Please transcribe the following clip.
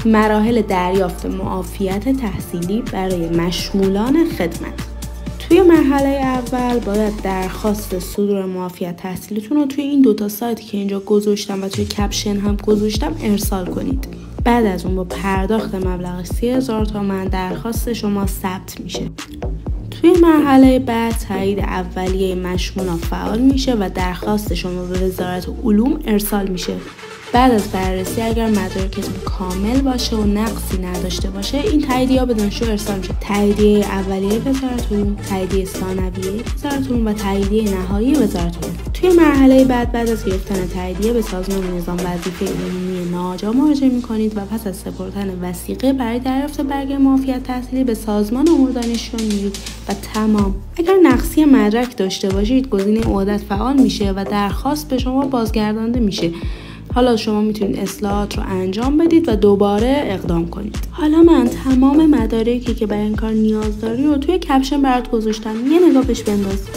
مراحل دریافت معافیت تحصیلی برای مشمولان خدمت. توی مرحله اول باید درخواست صدور معافیت تحصیلیتون رو توی این 2 سایتی که اینجا گذاشتم و توی کپشن هم گذاشتم ارسال کنید. بعد از اون با پرداخت مبلغ 30,000 تومان درخواست شما ثبت میشه. توی مرحله بعد تایید اولیه مشمولان فعال میشه و درخواست شما به وزارت علوم ارسال میشه. بعد از بررسی اگر مدارکتون کامل باشه و نقصی نداشته باشه، این تاییدیه‌ها به دانشجو ارسال میشه. تاییدیه اولیه وزارت علوم، تاییدیه ثانویه وزارت علوم و تاییدیه نهایی وزارت علوم. توی مرحله بعد از گرفتن تاییدیه به سازمان نظام وظیفه عمومی ناجا مراجعه میکنید و پس از سپردن وثیقه برای دریافت برگه معافیت تحصیلی به سازمان امور دانشجویان میرید و تمام. اگر نقصی مدرک داشته باشید، گزینه عهدت فعال میشه و درخواست به شما بازگردانده میشه. حالا شما میتونید اصلاحات رو انجام بدید و دوباره اقدام کنید. حالا من تمام مدارکی که برای این کار نیاز داری رو توی کپشن برات گذاشتم، یه نگاه بهش بنداز.